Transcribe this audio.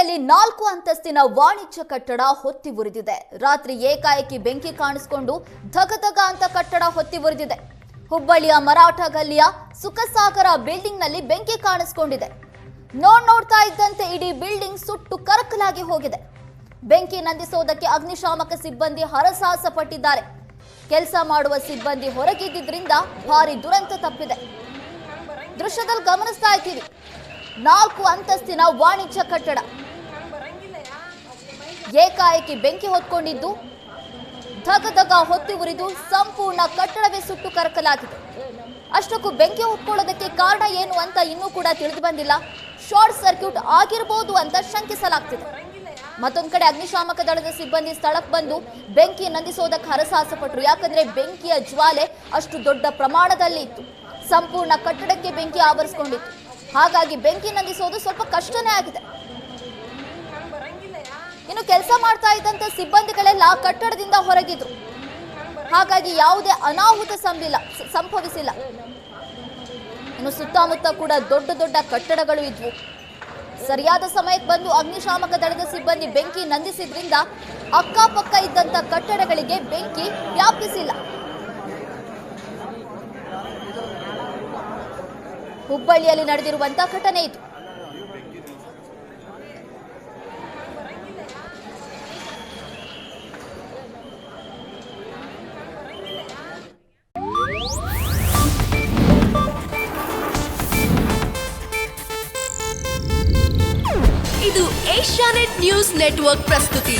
ಹುಬ್ಬಳ್ಳಿಯಲ್ಲಿ 4 ಅಂತಸ್ತಿನ ವಾಣಿಜ್ಯ ಕಟ್ಟಡ ಹೊತ್ತಿ ಉರಿದಿದೆ. ರಾತ್ರಿ ಏಕಾಏಕಿ ಬೆಂಕಿ ಕಾಣಿಸಿಕೊಂಡು ಧಗಧಗ ಅಂತ ಕಟ್ಟಡ ಹೊತ್ತಿ ಉರಿದಿದೆ. ಹುಬ್ಬಳ್ಳಿಯ ಮರಾಠ ಗಲ್ಲಿಯ ಸುಖಸಾಗರ ಬಿಲ್ಡಿಂಗ್ನಲ್ಲಿ ಬೆಂಕಿ ಕಾಣಿಸಿಕೊಂಡಿದೆ. ನೋಡ್ತಾ ಇದ್ದಂತೆ ಇಡೀ ಬಿಲ್ಡಿಂಗ್ ಸುಟ್ಟು ಕರಕಲಾಗಿ ಹೋಗಿದೆ. ಬೆಂಕಿ ನಂದಿಸೋದಕ್ಕೆ ಅಗ್ನಿಶಾಮಕ ಸಿಬ್ಬಂದಿ ಹರಸಾಹಸ ಪಟ್ಟಿದ್ದಾರೆ. ಕೆಲಸ ಮಾಡುವ ಸಿಬ್ಬಂದಿ ಹೊರಗಿದ್ದರಿಂದ ಭಾರಿ ದುರಂತ ತಪ್ಪಿದೆ. ದೃಶ್ಯದಲ್ಲಿ ಗಮನಿಸ್ತಾ ಇದ್ದೀವಿ, 4 ಅಂತಸ್ತಿನ ವಾಣಿಜ್ಯ ಕಟ್ಟಡ ಏಕಾಏಕಿ ಬೆಂಕಿ ಹೊತ್ಕೊಂಡಿದ್ದು ಧಗಧಗ ಹೊತ್ತಿ ಉರಿದು ಸಂಪೂರ್ಣ ಕಟ್ಟಡವೇ ಸುಟ್ಟು ಕರಕಲಾಗಿದೆ. ಅಷ್ಟಕ್ಕೂ ಬೆಂಕಿ ಹೊತ್ಕೊಳ್ಳೋದಕ್ಕೆ ಕಾರಣ ಏನು ಅಂತ ಇನ್ನೂ ಕೂಡ ತಿಳಿದು ಬಂದಿಲ್ಲ. ಶಾರ್ಟ್ ಸರ್ಕ್ಯೂಟ್ ಆಗಿರಬಹುದು ಅಂತ ಶಂಕಿಸಲಾಗ್ತಿದೆ. ಮತ್ತೊಂದು ಕಡೆ ಅಗ್ನಿಶಾಮಕ ದಳದ ಸಿಬ್ಬಂದಿ ಸ್ಥಳಕ್ಕೆ ಬಂದು ಬೆಂಕಿ ನಂದಿಸೋದಕ್ಕೆ ಹರಸಾಹಸ ಪಟ್ಟರು. ಯಾಕಂದ್ರೆ ಬೆಂಕಿಯ ಜ್ವಾಲೆ ಅಷ್ಟು ದೊಡ್ಡ ಪ್ರಮಾಣದಲ್ಲಿ ಇತ್ತು. ಸಂಪೂರ್ಣ ಕಟ್ಟಡಕ್ಕೆ ಬೆಂಕಿ ಆವರಿಸಿಕೊಂಡಿತ್ತು. ಹಾಗಾಗಿ ಬೆಂಕಿ ನಂದಿಸೋದು ಸ್ವಲ್ಪ ಕಷ್ಟನೇ ಆಗಿದೆ. ಇನ್ನು ಕೆಲಸ ಮಾಡ್ತಾ ಇದ್ದಂತ ಸಿಬ್ಬಂದಿಗಳೆಲ್ಲ ಕಟ್ಟಡದಿಂದ ಹೊರಗಿದ್ರು. ಹಾಗಾಗಿ ಯಾವುದೇ ಅನಾಹುತ ಸಂಭವಿಸಿಲ್ಲ. ಇನ್ನು ಸುತ್ತಮುತ್ತ ಕೂಡ ದೊಡ್ಡ ದೊಡ್ಡ ಕಟ್ಟಡಗಳು ಇದ್ವು. ಸರಿಯಾದ ಸಮಯಕ್ಕೆ ಬಂದು ಅಗ್ನಿಶಾಮಕ ದಳದ ಸಿಬ್ಬಂದಿ ಬೆಂಕಿ ನಂದಿಸಿದ್ರಿಂದ ಅಕ್ಕಪಕ್ಕ ಇದ್ದಂತ ಕಟ್ಟಡಗಳಿಗೆ ಬೆಂಕಿ ವ್ಯಾಪಿಸಿಲ್ಲ. ಹುಬ್ಬಳ್ಳಿಯಲ್ಲಿ ನಡೆದಿರುವಂತಹ ಘಟನೆ ಇದು. ಇದು ಏಷ್ಯಾನೆಟ್ ನ್ಯೂಸ್ ನೆಟ್ವರ್ಕ್ ಪ್ರಸ್ತುತಿ.